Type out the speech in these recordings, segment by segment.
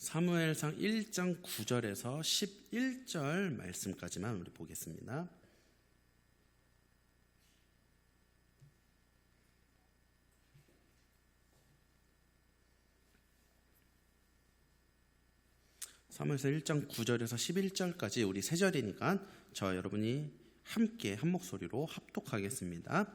사무엘상 1장 9절에서 11절 말씀까지만 우리 보겠습니다. 사무엘상 1장 9절에서 11절까지 우리 세 절이니까 저 여러분이 함께 한 목소리로 합독하겠습니다.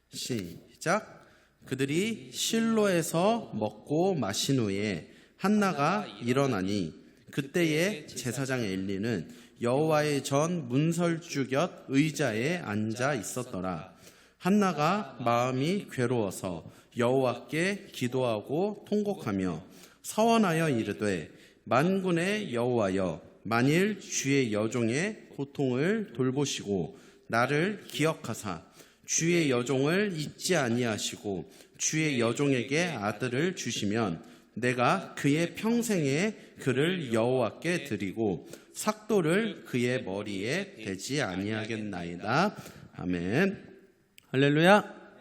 시작. 그들이 실로에서 먹고 마신 후에 한나가 일어나니 그때에 제사장 엘리는 여호와의 전 문설주 곁 의자에 앉아 있었더라. 한나가 마음이 괴로워서 여호와께 기도하고 통곡하며 서원하여 이르되 만군의 여호와여, 만일 주의 여종의 고통을 돌보시고 나를 기억하사 주의 여종을 잊지 아니하시고 주의 여종에게 아들을 주시면 내가 그의 평생에 그를 여호와께 드리고 삭도를 그의 머리에 대지 아니하겠나이다. 아멘. 할렐루야.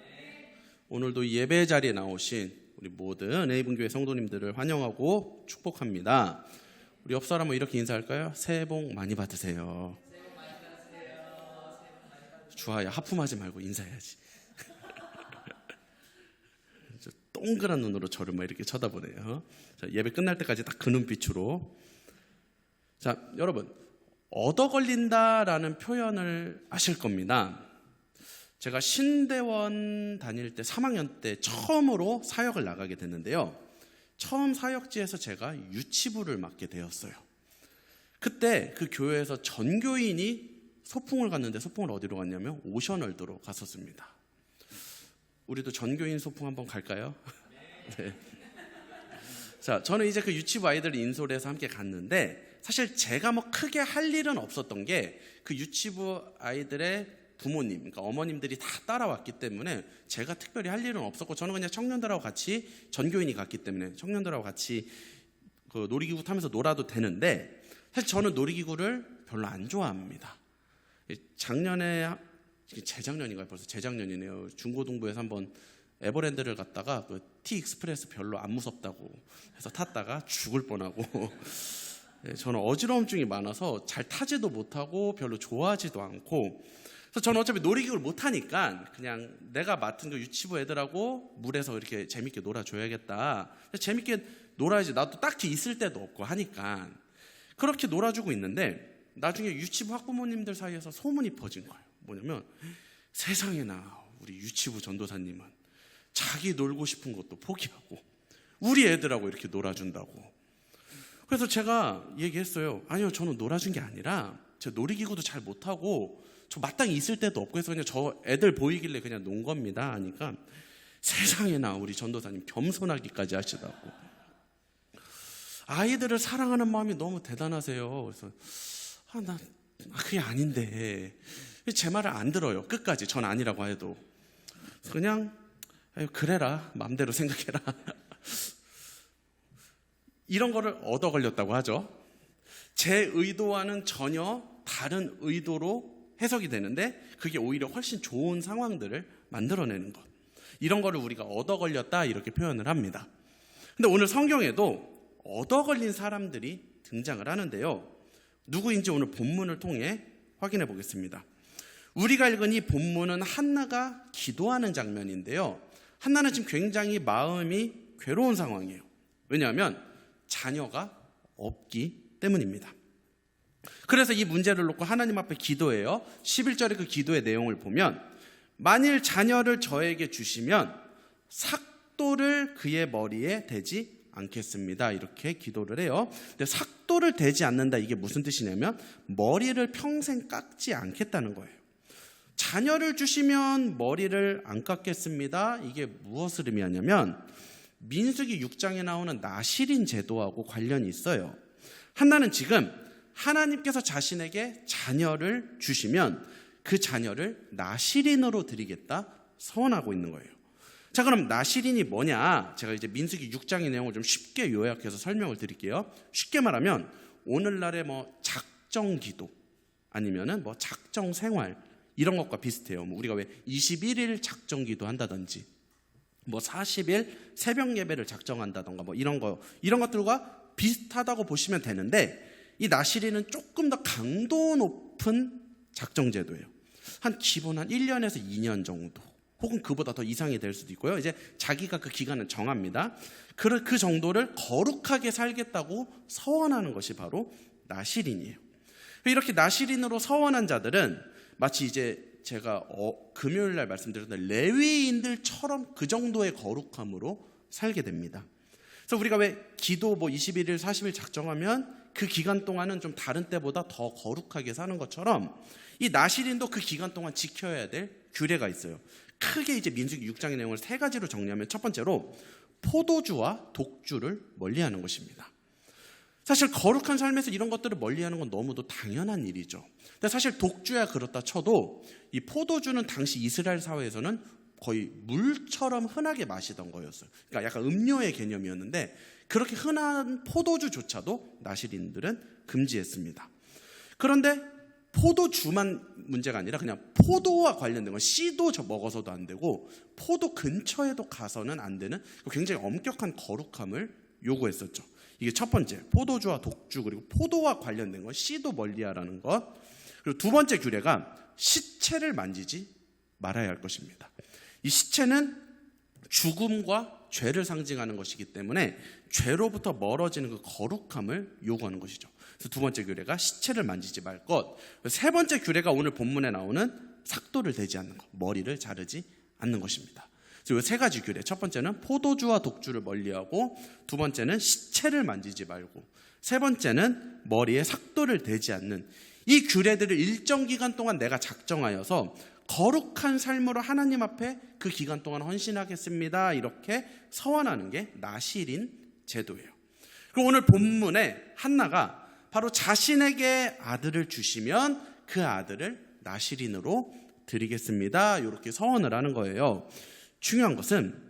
오늘도 예배 자리에 나오신 우리 모든 은혜이분교회 성도님들을 환영하고 축복합니다. 우리 옆 사람은 이렇게 인사할까요? 새해 복 많이 받으세요. 주하야, 하품하지 말고 인사해야지. 동그란 눈으로 저를 막 이렇게 쳐다보네요. 자, 예배 끝날 때까지 딱 그 눈빛으로. 자, 여러분, 얻어 걸린다라는 표현을 아실 겁니다. 제가 신대원 다닐 때 3학년 때 처음으로 사역을 나가게 됐는데요. 처음 사역지에서 제가 유치부를 맡게 되었어요. 그때 그 교회에서 전교인이 소풍을 갔는데 소풍을 어디로 갔냐면 오션월드로 갔었습니다. 우리도 전교인 소풍 한번 갈까요? 네. 자, 저는 이제 그 유치부 아이들을 인솔해서 해서 함께 갔는데 사실 제가 뭐 크게 할 일은 없었던 게 그 유치부 아이들의 부모님, 그러니까 어머님들이 다 따라왔기 때문에 제가 특별히 할 일은 없었고 저는 그냥 청년들하고 같이 전교인이 갔기 때문에 청년들하고 같이 그 놀이기구 타면서 놀아도 되는데 사실 저는 놀이기구를 별로 안 좋아합니다. 작년에 재작년인가요? 벌써 재작년이네요. 중고등부에서 한번 에버랜드를 갔다가 그 T-익스프레스 별로 안 무섭다고 해서 탔다가 죽을 뻔하고 저는 어지러움증이 많아서 잘 타지도 못하고 별로 좋아하지도 않고 그래서 저는 어차피 놀이기구를 못 타니까 그냥 내가 맡은 그 유치부 애들하고 물에서 이렇게 재밌게 놀아줘야겠다. 재밌게 놀아야지. 나도 딱히 있을 데도 없고 하니까 그렇게 놀아주고 있는데 나중에 유치부 학부모님들 사이에서 소문이 퍼진 거예요. 뭐냐면 세상에나 우리 유치부 전도사님은 자기 놀고 싶은 것도 포기하고 우리 애들하고 이렇게 놀아준다고. 그래서 제가 얘기했어요. 아니요, 저는 놀아준 게 아니라 제가 놀이기구도 잘 못하고 저 마땅히 있을 데도 없고 해서 그냥 저 애들 보이길래 그냥 논 겁니다 하니까 세상에나 우리 전도사님 겸손하기까지 하시다고. 아이들을 사랑하는 마음이 너무 대단하세요. 그래서 나 그게 아닌데 제 말을 안 들어요. 끝까지 전 아니라고 해도 그냥 그래라 마음대로 생각해라 이런 거를 얻어 걸렸다고 하죠. 제 의도와는 전혀 다른 의도로 해석이 되는데 그게 오히려 훨씬 좋은 상황들을 만들어내는 것, 이런 거를 우리가 얻어 걸렸다 이렇게 표현을 합니다. 근데 오늘 성경에도 얻어 걸린 사람들이 등장을 하는데요. 누구인지 오늘 본문을 통해 확인해 보겠습니다. 우리가 읽은 이 본문은 한나가 기도하는 장면인데요. 한나는 지금 굉장히 마음이 괴로운 상황이에요. 왜냐하면 자녀가 없기 때문입니다. 그래서 이 문제를 놓고 하나님 앞에 기도해요. 11절의 그 기도의 내용을 보면 만일 자녀를 저에게 주시면 삭도를 그의 머리에 대지 않겠습니다. 이렇게 기도를 해요. 근데 삭도를 대지 않는다, 이게 무슨 뜻이냐면 머리를 평생 깎지 않겠다는 거예요. 자녀를 주시면 머리를 안 깎겠습니다. 이게 무엇을 의미하냐면 민수기 6장에 나오는 나실인 제도하고 관련이 있어요. 한나는 지금 하나님께서 자신에게 자녀를 주시면 그 자녀를 나실인으로 드리겠다 서원하고 있는 거예요. 자, 그럼 나실인이 뭐냐? 제가 이제 민수기 6장의 내용을 좀 쉽게 요약해서 설명을 드릴게요. 쉽게 말하면 오늘날의 뭐 작정기도 아니면은 뭐 작정생활 이런 것과 비슷해요. 뭐 우리가 왜 21일 작정기도 한다든지 뭐 40일 새벽 예배를 작정한다던가 뭐 이런 것들과 비슷하다고 보시면 되는데 이 나시린은 조금 더 강도 높은 작정 제도예요. 기본 한 1년에서 2년 정도 혹은 그보다 더 이상이 될 수도 있고요. 이제 자기가 그 기간을 정합니다. 그 정도를 거룩하게 살겠다고 서원하는 것이 바로 나시린이에요. 이렇게 나시린으로 서원한 자들은 마치 이제 제가 금요일 날 말씀드렸던 레위인들처럼 그 정도의 거룩함으로 살게 됩니다. 그래서 우리가 왜 기도 21일, 40일 작정하면 그 기간 동안은 좀 다른 때보다 더 거룩하게 사는 것처럼 이 나시린도 그 기간 동안 지켜야 될 규례가 있어요. 크게 이제 민수기 6장의 내용을 3가지로 정리하면 첫 번째로 포도주와 독주를 멀리하는 것입니다. 사실 거룩한 삶에서 이런 것들을 멀리하는 건 너무도 당연한 일이죠. 근데 사실 독주야 그렇다 쳐도 이 포도주는 당시 이스라엘 사회에서는 거의 물처럼 흔하게 마시던 거였어요. 그러니까 약간 음료의 개념이었는데 그렇게 흔한 포도주조차도 나시린들은 금지했습니다. 그런데 포도주만 문제가 아니라 그냥 포도와 관련된 건 씨도 먹어서도 안 되고 포도 근처에도 가서는 안 되는 굉장히 엄격한 거룩함을 요구했었죠. 이게 첫 번째, 포도주와 독주 그리고 포도와 관련된 건 씨도 멀리하라는 것. 그리고 두 번째 규례가 시체를 만지지 말아야 할 것입니다. 이 시체는 죽음과 죄를 상징하는 것이기 때문에 죄로부터 멀어지는 그 거룩함을 요구하는 것이죠. 그래서 두 번째 규례가 시체를 만지지 말 것. 세 번째 규례가 오늘 본문에 나오는 삭도를 대지 않는 것, 머리를 자르지 않는 것입니다. 그래서 이 3가지 규례, 첫 번째는 포도주와 독주를 멀리하고, 두 번째는 시체를 만지지 말고, 세 번째는 머리에 삭도를 대지 않는 이 규례들을 일정 기간 동안 내가 작정하여서 거룩한 삶으로 하나님 앞에 그 기간 동안 헌신하겠습니다. 이렇게 서원하는 게 나시린 제도예요. 그리고 오늘 본문에 한나가 바로 자신에게 아들을 주시면 그 아들을 나시린으로 드리겠습니다. 이렇게 서원을 하는 거예요. 중요한 것은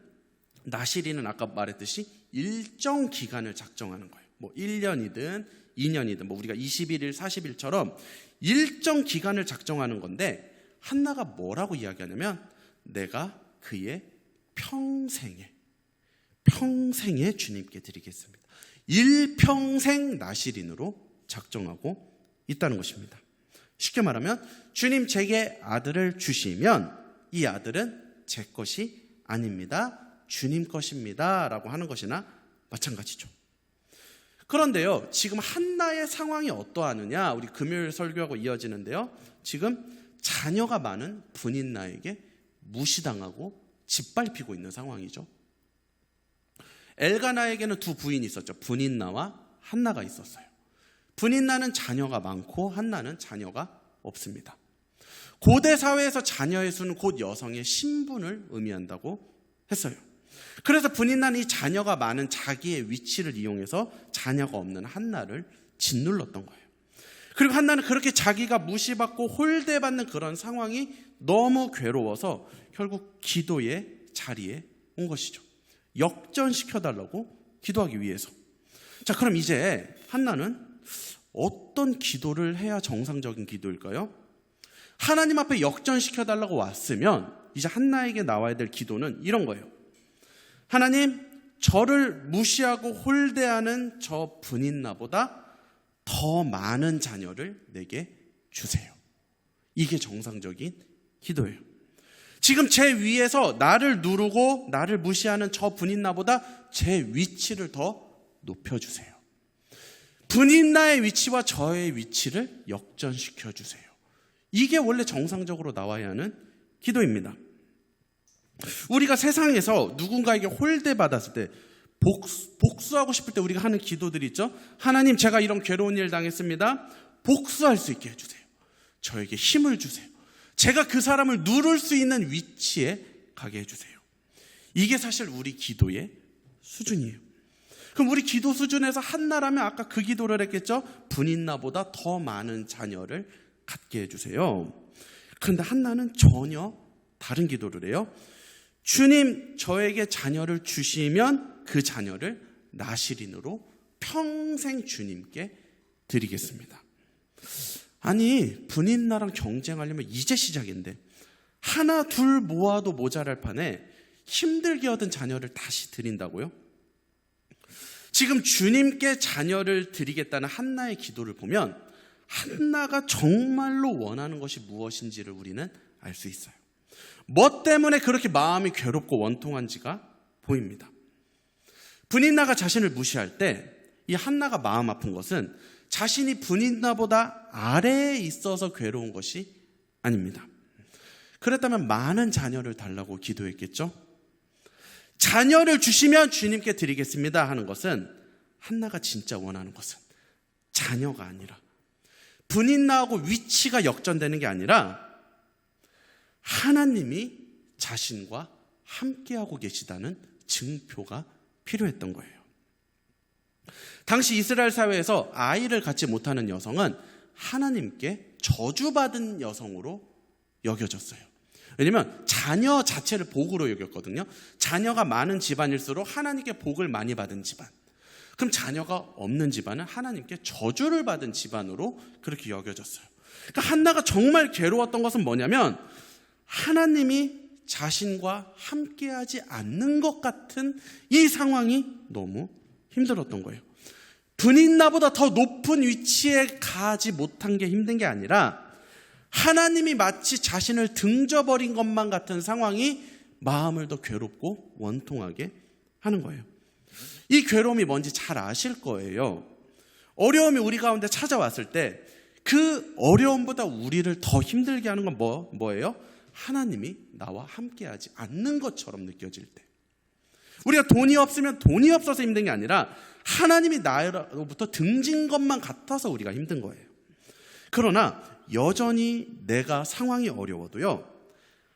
나시린은 아까 말했듯이 일정 기간을 작정하는 거예요. 1년이든 2년이든 우리가 21일, 40일처럼 일정 기간을 작정하는 건데 한나가 뭐라고 이야기하냐면 내가 그의 평생에 주님께 드리겠습니다. 일평생 나시린으로 작정하고 있다는 것입니다. 쉽게 말하면 주님 제게 아들을 주시면 이 아들은 제 것이 아닙니다. 주님 것입니다. 라고 하는 것이나 마찬가지죠. 그런데요, 지금 한나의 상황이 어떠하느냐? 우리 금요일 설교하고 이어지는데요. 지금 자녀가 많은 분인나에게 무시당하고 짓밟히고 있는 상황이죠. 엘가나에게는 2 부인이 있었죠. 분인나와 한나가 있었어요. 분인나는 자녀가 많고 한나는 자녀가 없습니다. 고대 사회에서 자녀의 수는 곧 여성의 신분을 의미한다고 했어요. 그래서 분인나는 이 자녀가 많은 자기의 위치를 이용해서 자녀가 없는 한나를 짓눌렀던 거예요. 그리고 한나는 그렇게 자기가 무시받고 홀대받는 그런 상황이 너무 괴로워서 결국 기도의 자리에 온 것이죠. 역전시켜달라고 기도하기 위해서. 자, 그럼 이제 한나는 어떤 기도를 해야 정상적인 기도일까요? 하나님 앞에 역전시켜달라고 왔으면 이제 한나에게 나와야 될 기도는 이런 거예요. 하나님, 저를 무시하고 홀대하는 저 분인나보다 더 많은 자녀를 내게 주세요. 이게 정상적인 기도예요. 지금 제 위에서 나를 누르고 나를 무시하는 저 분인나보다 제 위치를 더 높여주세요. 분인나의 위치와 저의 위치를 역전시켜주세요. 이게 원래 정상적으로 나와야 하는 기도입니다. 우리가 세상에서 누군가에게 홀대받았을 때 복수하고 싶을 때 우리가 하는 기도들이 있죠. 하나님, 제가 이런 괴로운 일 당했습니다. 복수할 수 있게 해주세요. 저에게 힘을 주세요. 제가 그 사람을 누를 수 있는 위치에 가게 해주세요. 이게 사실 우리 기도의 수준이에요. 그럼 우리 기도 수준에서 한나라면 아까 그 기도를 했겠죠. 분인나보다 더 많은 자녀를 갖게 해주세요. 그런데 한나는 전혀 다른 기도를 해요. 주님, 저에게 자녀를 주시면 그 자녀를 나시린으로 평생 주님께 드리겠습니다. 아니, 분인나랑 경쟁하려면 이제 시작인데 하나 둘 모아도 모자랄 판에 힘들게 얻은 자녀를 다시 드린다고요? 지금 주님께 자녀를 드리겠다는 한나의 기도를 보면 한나가 정말로 원하는 것이 무엇인지를 우리는 알 수 있어요. 뭐 때문에 그렇게 마음이 괴롭고 원통한지가 보입니다. 브닌나가 자신을 무시할 때 이 한나가 마음 아픈 것은 자신이 브닌나보다 아래에 있어서 괴로운 것이 아닙니다. 그랬다면 많은 자녀를 달라고 기도했겠죠? 자녀를 주시면 주님께 드리겠습니다 하는 것은 한나가 진짜 원하는 것은 자녀가 아니라 브닌나하고 위치가 역전되는 게 아니라 하나님이 자신과 함께하고 계시다는 증표가 필요했던 거예요. 당시 이스라엘 사회에서 아이를 갖지 못하는 여성은 하나님께 저주받은 여성으로 여겨졌어요. 왜냐하면 자녀 자체를 복으로 여겼거든요. 자녀가 많은 집안일수록 하나님께 복을 많이 받은 집안. 그럼 자녀가 없는 집안은 하나님께 저주를 받은 집안으로 그렇게 여겨졌어요. 그러니까 한나가 정말 괴로웠던 것은 뭐냐면 하나님이 자신과 함께하지 않는 것 같은 이 상황이 너무 힘들었던 거예요. 브닌나보다 더 높은 위치에 가지 못한 게 힘든 게 아니라 하나님이 마치 자신을 등져버린 것만 같은 상황이 마음을 더 괴롭고 원통하게 하는 거예요. 이 괴로움이 뭔지 잘 아실 거예요. 어려움이 우리 가운데 찾아왔을 때 그 어려움보다 우리를 더 힘들게 하는 건 뭐예요? 하나님이 나와 함께하지 않는 것처럼 느껴질 때. 우리가 돈이 없으면 돈이 없어서 힘든 게 아니라 하나님이 나로부터 등진 것만 같아서 우리가 힘든 거예요. 그러나 여전히 내가 상황이 어려워도요,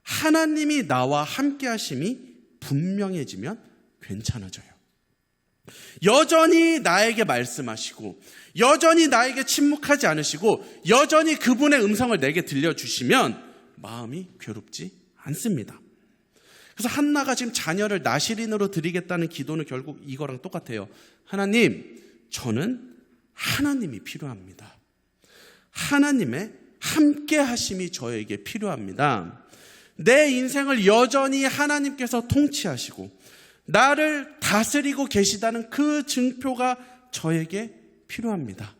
하나님이 나와 함께 하심이 분명해지면 괜찮아져요. 여전히 나에게 말씀하시고 여전히 나에게 침묵하지 않으시고 여전히 그분의 음성을 내게 들려주시면 마음이 괴롭지 않습니다. 그래서 한나가 지금 자녀를 나시린으로 드리겠다는 기도는 결국 이거랑 똑같아요. 하나님, 저는 하나님이 필요합니다. 하나님의 함께 하심이 저에게 필요합니다. 내 인생을 여전히 하나님께서 통치하시고 나를 다스리고 계시다는 그 증표가 저에게 필요합니다.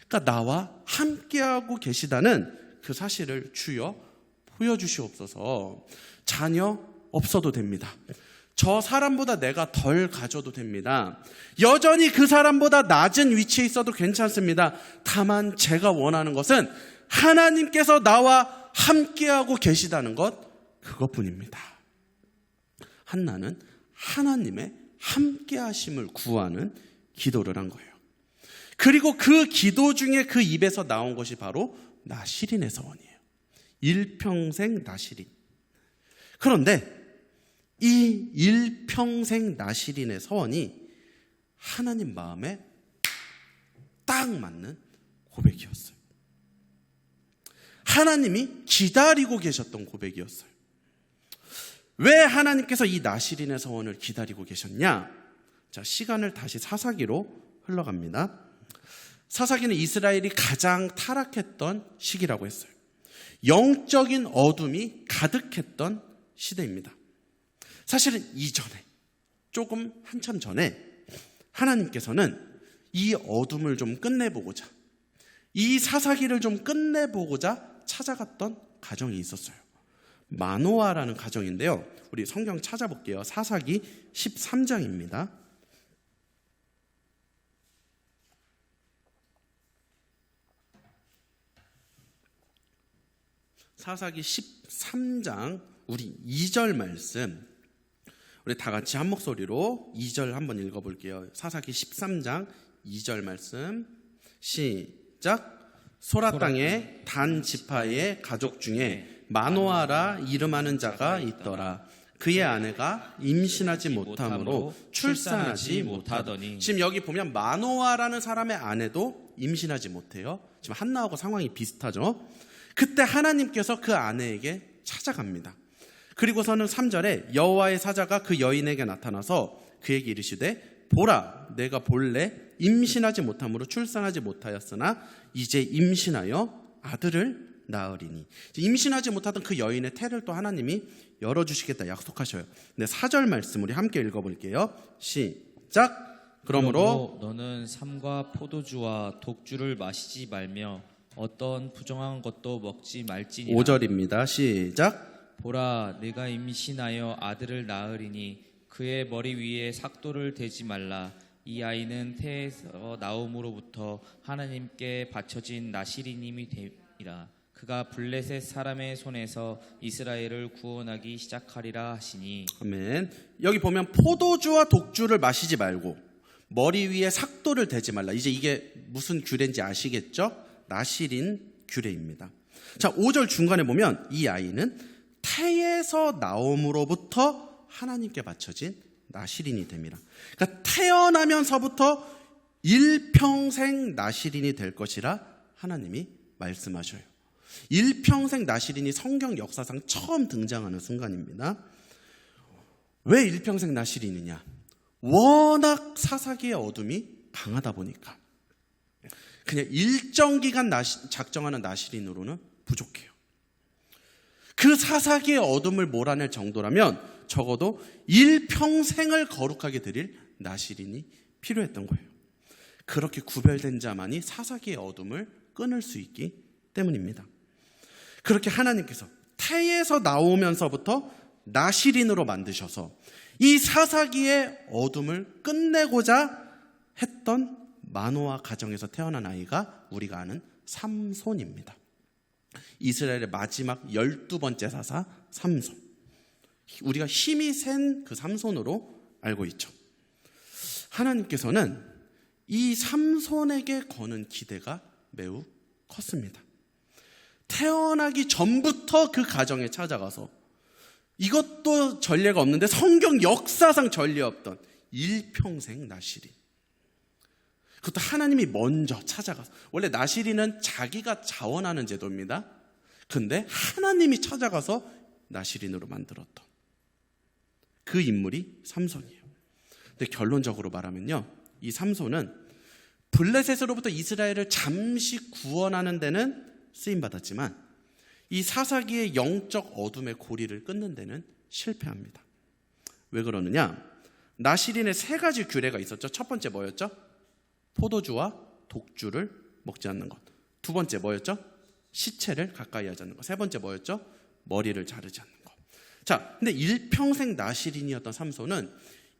그러니까 나와 함께하고 계시다는 그 사실을 주여 보여주시옵소서. 자녀 없어도 됩니다. 저 사람보다 내가 덜 가져도 됩니다. 여전히 그 사람보다 낮은 위치에 있어도 괜찮습니다. 다만 제가 원하는 것은 하나님께서 나와 함께하고 계시다는 것, 그것뿐입니다. 한나는 하나님의 함께하심을 구하는 기도를 한 거예요. 그리고 그 기도 중에 그 입에서 나온 것이 바로 나시린의 서원이에요. 일평생 나시린. 그런데 이 일평생 나시린의 서원이 하나님 마음에 딱 맞는 고백이었어요. 하나님이 기다리고 계셨던 고백이었어요. 왜 하나님께서 이 나시린의 서원을 기다리고 계셨냐? 자, 시간을 다시 사사기로 흘러갑니다. 사사기는 이스라엘이 가장 타락했던 시기라고 했어요. 영적인 어둠이 가득했던 시대입니다. 사실은 이전에, 조금 한참 전에 하나님께서는 이 어둠을 좀 끝내보고자, 이 사사기를 좀 끝내보고자 찾아갔던 가정이 있었어요. 마노아라는 가정인데요. 우리 성경 찾아볼게요. 사사기 13장입니다. 사사기 13장 우리 2절 말씀, 우리 다 같이 한 목소리로 2절 한번 읽어볼게요. 사사기 13장 2절 말씀 시작. 소라 땅에 단 지파의 가족 중에 마노아라 이름하는 자가 있더라. 그의 아내가 임신하지 못함으로 출산하지 못하더니. 지금 여기 보면 마노아라는 사람의 아내도 임신하지 못해요. 지금 한나하고 상황이 비슷하죠. 그때 하나님께서 그 아내에게 찾아갑니다. 그리고서는 3절에 여호와의 사자가 그 여인에게 나타나서 그에게 이르시되 보라, 내가 본래 임신하지 못함으로 출산하지 못하였으나 이제 임신하여 아들을 낳으리니. 임신하지 못하던 그 여인의 태를 또 하나님이 열어주시겠다 약속하셔요. 근데 4절 말씀 우리 함께 읽어볼게요. 시작. 그러므로 너는 삼과 포도주와 독주를 마시지 말며 어떤 부정한 것도 먹지 말지니라. 5절입니다. 시작. 보라, 내가 임신하여 아들을 낳으리니 그의 머리 위에 삭도를 대지 말라. 이 아이는 태에서 나옴으로부터 하나님께 바쳐진 나시리님이 되리라. 그가 블레셋 사람의 손에서 이스라엘을 구원하기 시작하리라 하시니. 아멘. 여기 보면 포도주와 독주를 마시지 말고 머리 위에 삭도를 대지 말라. 이제 이게 무슨 규례인지 아시겠죠? 나시린 규례입니다. 자, 5절 중간에 보면 이 아이는 태에서 나옴으로부터 하나님께 바쳐진 나시린이 됩니다. 그러니까 태어나면서부터 일평생 나시린이 될 것이라 하나님이 말씀하셔요. 일평생 나시린이 성경 역사상 처음 등장하는 순간입니다. 왜 일평생 나시린이냐? 워낙 사사기의 어둠이 강하다 보니까 그냥 일정 기간 작정하는 나시린으로는 부족해요. 그 사사기의 어둠을 몰아낼 정도라면 적어도 일평생을 거룩하게 드릴 나시린이 필요했던 거예요. 그렇게 구별된 자만이 사사기의 어둠을 끊을 수 있기 때문입니다. 그렇게 하나님께서 태에서 나오면서부터 나시린으로 만드셔서 이 사사기의 어둠을 끝내고자 했던 마노아 가정에서 태어난 아이가 우리가 아는 삼손입니다. 이스라엘의 마지막 12번째 사사 삼손. 우리가 힘이 센 그 삼손으로 알고 있죠. 하나님께서는 이 삼손에게 거는 기대가 매우 컸습니다. 태어나기 전부터 그 가정에 찾아가서 이것도 전례가 없는데 성경 역사상 전례 없던 일평생 나시린. 그것도 하나님이 먼저 찾아가서. 원래 나시린은 자기가 자원하는 제도입니다. 근데 하나님이 찾아가서 나시린으로 만들었던 그 인물이 삼손이에요. 근데 결론적으로 말하면요, 이 삼손은 블레셋으로부터 이스라엘을 잠시 구원하는 데는 쓰임받았지만 이 사사기의 영적 어둠의 고리를 끊는 데는 실패합니다. 왜 그러느냐? 나시린의 3가지 규례가 있었죠. 첫 번째 뭐였죠? 포도주와 독주를 먹지 않는 것. 두 번째 뭐였죠? 시체를 가까이 하지 않는 것. 세 번째 뭐였죠? 머리를 자르지 않는 것. 자, 근데 일평생 나시린이었던 삼손은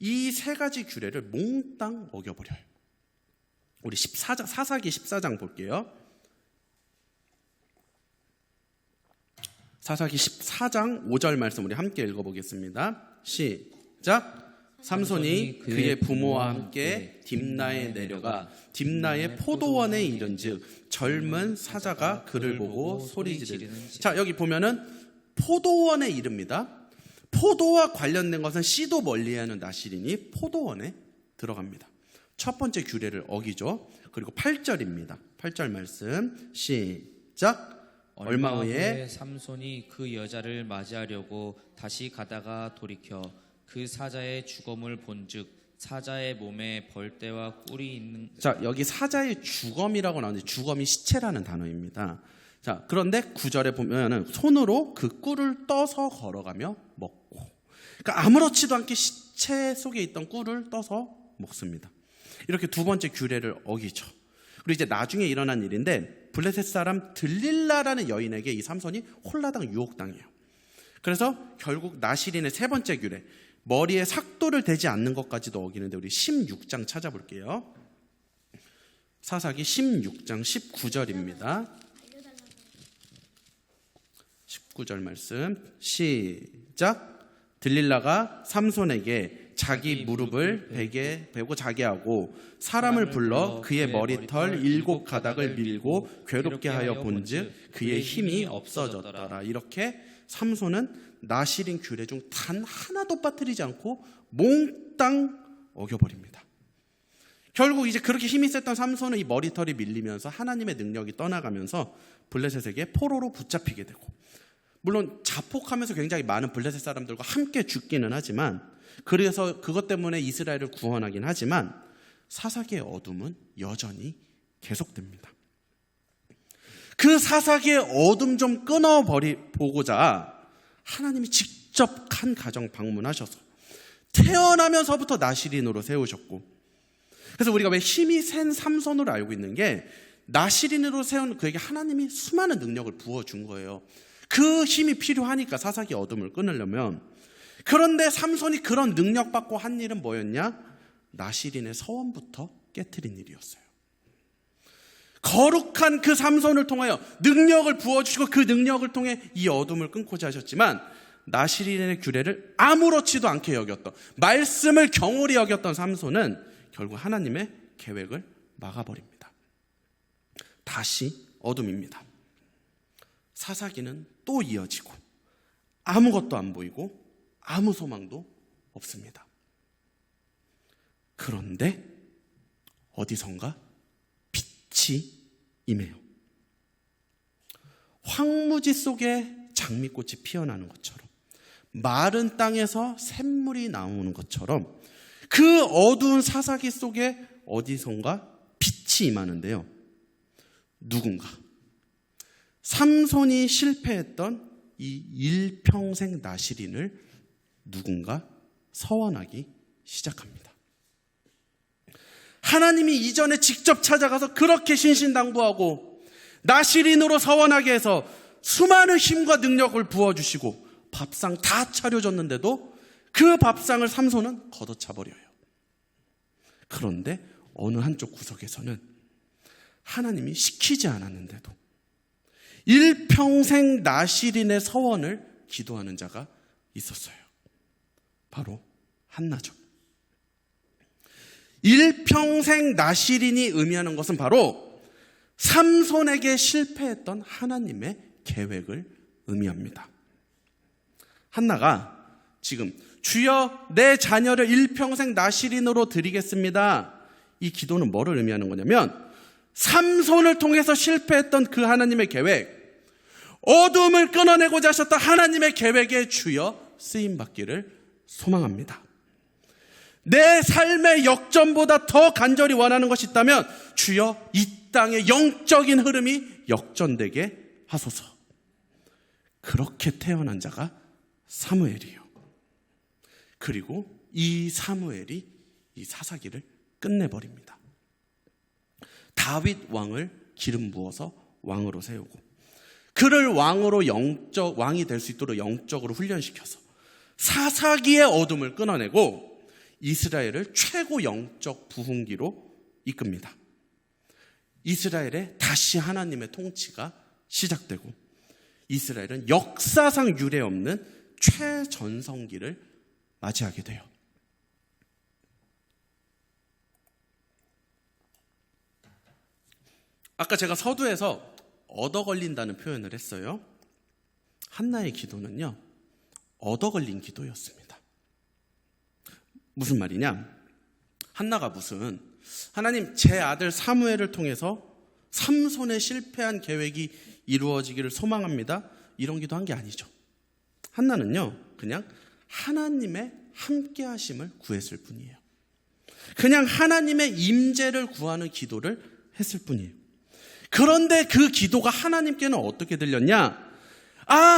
이 3가지 규례를 몽땅 어겨버려요. 우리 사사기 14장 볼게요. 사사기 14장 5절 말씀 우리 함께 읽어보겠습니다. 시작. 삼손이 그의 부모와 함께 딥나에 내려가 딥나의 포도원에 이른즉 젊은 사자가 그를 보고 소리지르는. 자, 여기 보면은 포도원에 이릅니다. 포도와 관련된 것은 씨도 멀리하는 나시린이 포도원에 들어갑니다. 첫 번째 규례를 어기죠. 그리고 8절입니다. 8절 말씀 시작. 얼마 후에 삼손이 그 여자를 맞이하려고 다시 가다가 돌이켜 그 사자의 주검을 본즉 사자의 몸에 벌떼와 꿀이 있는. 자, 여기 사자의 주검이라고 나오는데 주검이 시체라는 단어입니다. 자, 그런데 9절에 보면은 손으로 그 꿀을 떠서 걸어가며 먹고, 그러니까 아무렇지도 않게 시체 속에 있던 꿀을 떠서 먹습니다. 이렇게 두 번째 규례를 어기죠. 그리고 이제 나중에 일어난 일인데 블레셋 사람 들릴라라는 여인에게 이 삼손이 홀라당 유혹당해요. 그래서 결국 나시린의 3번째 규례, 머리에 삭도를 대지 않는 것까지도 어기는데 우리 16장 찾아볼게요. 사사기 16장 19절입니다. 19절 말씀 시작. 들릴라가 삼손에게 자기 무릎을 베게 베고 자게 하고 사람을 불러 그의 머리털 7 가닥을 밀고 괴롭게 하여 본즉 그의 힘이 없어졌더라. 이렇게 삼손은 나시린 규례 중 단 하나도 빠뜨리지 않고 몽땅 어겨버립니다. 결국 이제 그렇게 힘이 셌던 삼손은 이 머리털이 밀리면서 하나님의 능력이 떠나가면서 블레셋에게 포로로 붙잡히게 되고, 물론 자폭하면서 굉장히 많은 블레셋 사람들과 함께 죽기는 하지만, 그래서 그것 때문에 이스라엘을 구원하긴 하지만 사사기의 어둠은 여전히 계속됩니다. 그 사사기의 어둠 좀 끊어보고자 하나님이 직접 한 가정 방문하셔서 태어나면서부터 나시린으로 세우셨고, 그래서 우리가 왜 힘이 센 삼손으로 알고 있는 게 나시린으로 세운 그에게 하나님이 수많은 능력을 부어준 거예요. 그 힘이 필요하니까 사사기 어둠을 끊으려면. 그런데 삼손이 그런 능력 받고 한 일은 뭐였냐? 나시린의 서원부터 깨트린 일이었어요. 거룩한 그 삼손을 통하여 능력을 부어주시고 그 능력을 통해 이 어둠을 끊고자 하셨지만 나시린의 규례를 아무렇지도 않게 여겼던, 말씀을 경홀히 여겼던 삼손은 결국 하나님의 계획을 막아버립니다. 다시 어둠입니다. 사사기는 또 이어지고 아무것도 안 보이고 아무 소망도 없습니다. 그런데 어디선가 빛이 임해요. 황무지 속에 장미꽃이 피어나는 것처럼, 마른 땅에서 샘물이 나오는 것처럼 그 어두운 사사기 속에 어디선가 빛이 임하는데요. 누군가 삼손이 실패했던 이 일평생 나시린을 누군가 서원하기 시작합니다. 하나님이 이전에 직접 찾아가서 그렇게 신신당부하고 나시린으로 서원하게 해서 수많은 힘과 능력을 부어주시고 밥상 다 차려줬는데도 그 밥상을 삼손은 걷어차버려요. 그런데 어느 한쪽 구석에서는 하나님이 시키지 않았는데도 일평생 나시린의 서원을 기도하는 자가 있었어요. 바로 한나죠. 일평생 나시린이 의미하는 것은 바로 삼손에게 실패했던 하나님의 계획을 의미합니다. 한나가 지금 주여 내 자녀를 일평생 나시린으로 드리겠습니다. 이 기도는 뭐를 의미하는 거냐면 삼손을 통해서 실패했던 그 하나님의 계획, 어둠을 끊어내고자 하셨던 하나님의 계획에 주여 쓰임받기를 소망합니다. 내 삶의 역전보다 더 간절히 원하는 것이 있다면 주여 이 땅의 영적인 흐름이 역전되게 하소서. 그렇게 태어난 자가 사무엘이에요. 그리고 이 사무엘이 이 사사기를 끝내버립니다. 다윗 왕을 기름 부어서 왕으로 세우고 그를 왕으로 왕이 될 수 있도록 영적으로 훈련시켜서 사사기의 어둠을 끊어내고 이스라엘을 최고 영적 부흥기로 이끕니다. 이스라엘에 다시 하나님의 통치가 시작되고 이스라엘은 역사상 유례 없는 최전성기를 맞이하게 돼요. 아까 제가 서두에서 얻어 걸린다는 표현을 했어요. 한나의 기도는요, 얻어 걸린 기도였습니다. 무슨 말이냐? 한나가 하나님 제 아들 사무엘을 통해서 삼손의 실패한 계획이 이루어지기를 소망합니다, 이런 기도한 게 아니죠. 한나는요 그냥 하나님의 함께 하심을 구했을 뿐이에요. 그냥 하나님의 임재를 구하는 기도를 했을 뿐이에요. 그런데 그 기도가 하나님께는 어떻게 들렸냐?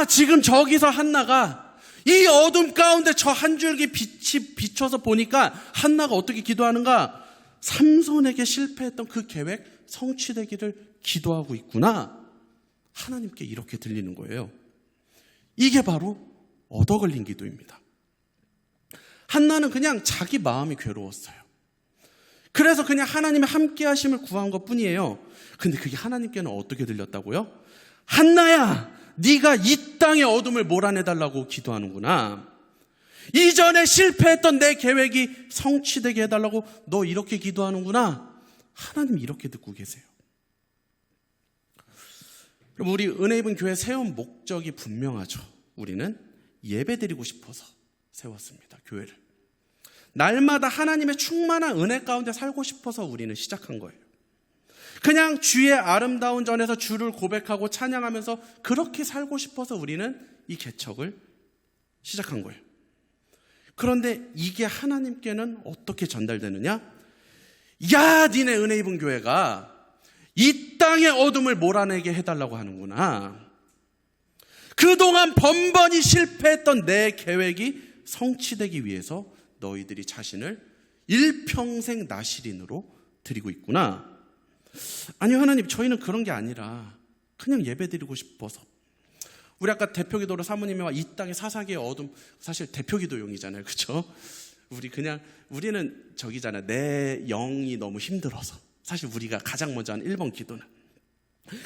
지금 저기서 한나가 이 어둠 가운데 저 한 줄기 빛이 비춰서 보니까 한나가 어떻게 기도하는가? 삼손에게 실패했던 그 계획 성취되기를 기도하고 있구나. 하나님께 이렇게 들리는 거예요. 이게 바로 얻어 걸린 기도입니다. 한나는 그냥 자기 마음이 괴로웠어요. 그래서 그냥 하나님의 함께 하심을 구한 것 뿐이에요. 근데 그게 하나님께는 어떻게 들렸다고요? 한나야, 네가 이 땅의 어둠을 몰아내달라고 기도하는구나. 이전에 실패했던 내 계획이 성취되게 해달라고 너 이렇게 기도하는구나. 하나님 이렇게 듣고 계세요. 그럼 우리 은혜 입은 교회 세운 목적이 분명하죠. 우리는 예배드리고 싶어서 세웠습니다. 교회를. 날마다 하나님의 충만한 은혜 가운데 살고 싶어서 우리는 시작한 거예요. 그냥 주의 아름다운 전에서 주를 고백하고 찬양하면서 그렇게 살고 싶어서 우리는 이 개척을 시작한 거예요. 그런데 이게 하나님께는 어떻게 전달되느냐? 야, 니네 은혜 입은 교회가 이 땅의 어둠을 몰아내게 해달라고 하는구나. 그동안 번번이 실패했던 내 계획이 성취되기 위해서 너희들이 자신을 일평생 나시린으로 드리고 있구나. 아니요, 하나님, 저희는 그런 게 아니라 그냥 예배드리고 싶어서. 우리 아까 대표기도로 사모님과 이 땅의 사사기의 어둠, 사실 대표기도용이잖아요, 그렇죠? 우리는 저기잖아요. 내 영이 너무 힘들어서. 사실 우리가 가장 먼저 하는 1번 기도는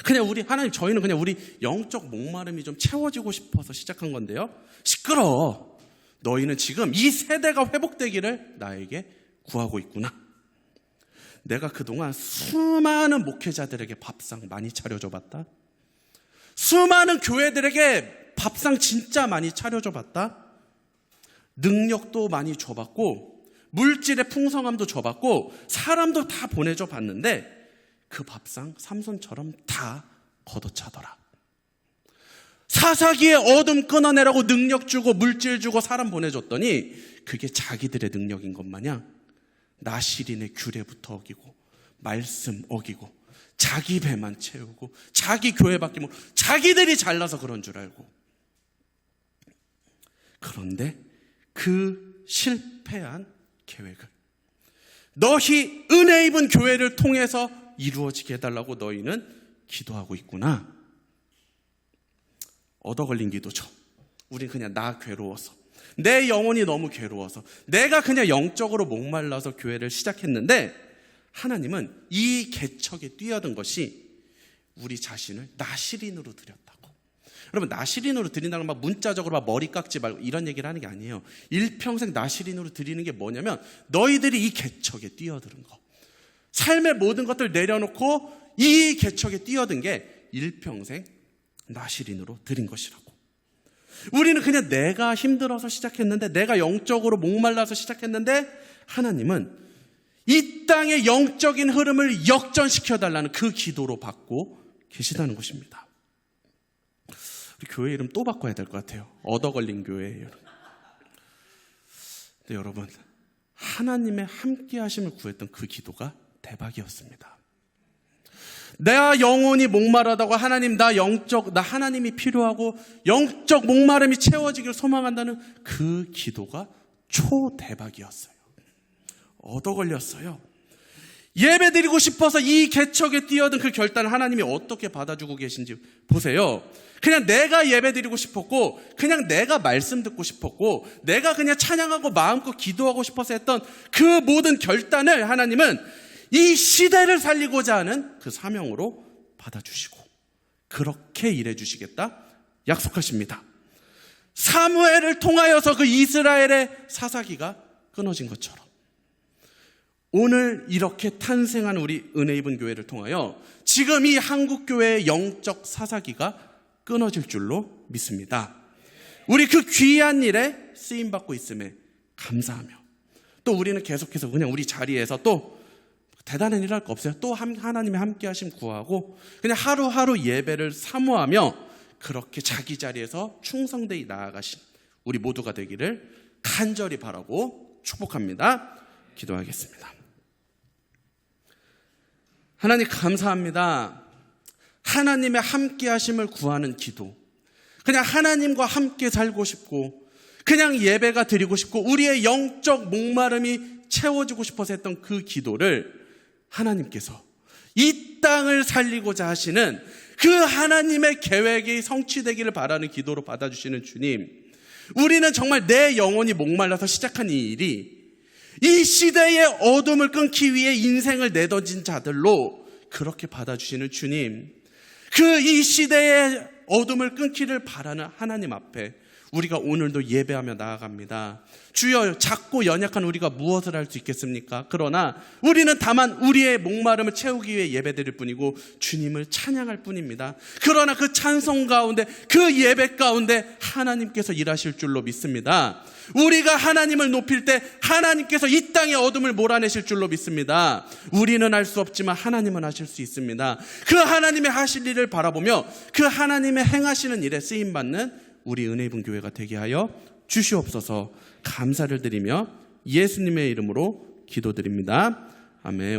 그냥 하나님, 저희는 그냥 우리 영적 목마름이 좀 채워지고 싶어서 시작한 건데요. 시끄러워. 너희는 지금 이 세대가 회복되기를 나에게 구하고 있구나. 내가 그동안 수많은 목회자들에게 밥상 많이 차려줘 봤다. 수많은 교회들에게 밥상 진짜 많이 차려줘 봤다. 능력도 많이 줘봤고 물질의 풍성함도 줘봤고 사람도 다 보내줘 봤는데 그 밥상 삼손처럼 다 걷어차더라. 사사기의 어둠 끊어내라고 능력 주고 물질 주고 사람 보내줬더니 그게 자기들의 능력인 것 마냥 나시린의 규례부터 어기고 말씀 어기고 자기 배만 채우고 자기 교회밖에 모르고 자기들이 잘나서 그런 줄 알고. 그런데 그 실패한 계획을 너희 은혜 입은 교회를 통해서 이루어지게 해달라고 너희는 기도하고 있구나. 얻어 걸린 기도죠. 우린 그냥 나 괴로워서, 내 영혼이 너무 괴로워서, 내가 그냥 영적으로 목말라서 교회를 시작했는데 하나님은 이 개척에 뛰어든 것이 우리 자신을 나시린으로 드렸다고. 여러분, 나시린으로 드린다는 건 막 문자적으로 막 머리 깎지 말고 이런 얘기를 하는 게 아니에요. 일평생 나시린으로 드리는 게 뭐냐면 너희들이 이 개척에 뛰어드는 거, 삶의 모든 것들 내려놓고 이 개척에 뛰어든 게 일평생 나시린으로 드린 것이라고. 우리는 그냥 내가 힘들어서 시작했는데, 내가 영적으로 목말라서 시작했는데 하나님은 이 땅의 영적인 흐름을 역전시켜달라는 그 기도로 받고 계시다는 것입니다. 우리 교회 이름 또 바꿔야 될 것 같아요. 얻어 걸린 교회예요. 근데 여러분, 하나님의 함께 하심을 구했던 그 기도가 대박이었습니다. 내가 영혼이 목마르다고 하나님, 나 하나님이 필요하고 영적 목마름이 채워지길 소망한다는 그 기도가 초대박이었어요. 얻어 걸렸어요. 예배드리고 싶어서 이 개척에 뛰어든 그 결단을 하나님이 어떻게 받아주고 계신지 보세요. 그냥 내가 예배드리고 싶었고, 그냥 내가 말씀 듣고 싶었고, 내가 그냥 찬양하고 마음껏 기도하고 싶어서 했던 그 모든 결단을 하나님은 이 시대를 살리고자 하는 그 사명으로 받아주시고 그렇게 일해주시겠다 약속하십니다. 사무엘을 통하여서 그 이스라엘의 사사기가 끊어진 것처럼 오늘 이렇게 탄생한 우리 은혜 입은 교회를 통하여 지금 이 한국교회의 영적 사사기가 끊어질 줄로 믿습니다. 우리 그 귀한 일에 쓰임받고 있음에 감사하며, 또 우리는 계속해서 그냥 우리 자리에서 또 대단한 일 할 거 없어요. 또 하나님의 함께 하심 구하고 그냥 하루하루 예배를 사모하며 그렇게 자기 자리에서 충성되이 나아가신 우리 모두가 되기를 간절히 바라고 축복합니다. 기도하겠습니다. 하나님, 감사합니다. 하나님의 함께 하심을 구하는 기도, 그냥 하나님과 함께 살고 싶고 그냥 예배가 드리고 싶고 우리의 영적 목마름이 채워지고 싶어서 했던 그 기도를 하나님께서 이 땅을 살리고자 하시는 그 하나님의 계획이 성취되기를 바라는 기도로 받아주시는 주님, 우리는 정말 내 영혼이 목말라서 시작한 이 일이 이 시대의 어둠을 끊기 위해 인생을 내던진 자들로 그렇게 받아주시는 주님, 그 이 시대의 어둠을 끊기를 바라는 하나님 앞에 우리가 오늘도 예배하며 나아갑니다. 주여, 작고 연약한 우리가 무엇을 할 수 있겠습니까? 그러나 우리는 다만 우리의 목마름을 채우기 위해 예배드릴 뿐이고 주님을 찬양할 뿐입니다. 그러나 그 찬송 가운데, 그 예배 가운데 하나님께서 일하실 줄로 믿습니다. 우리가 하나님을 높일 때 하나님께서 이 땅의 어둠을 몰아내실 줄로 믿습니다. 우리는 할 수 없지만 하나님은 하실 수 있습니다. 그 하나님의 하실 일을 바라보며 그 하나님의 행하시는 일에 쓰임받는 우리 은혜 입은 교회가 되게 하여 주시옵소서. 감사를 드리며 예수님의 이름으로 기도드립니다. 아멘.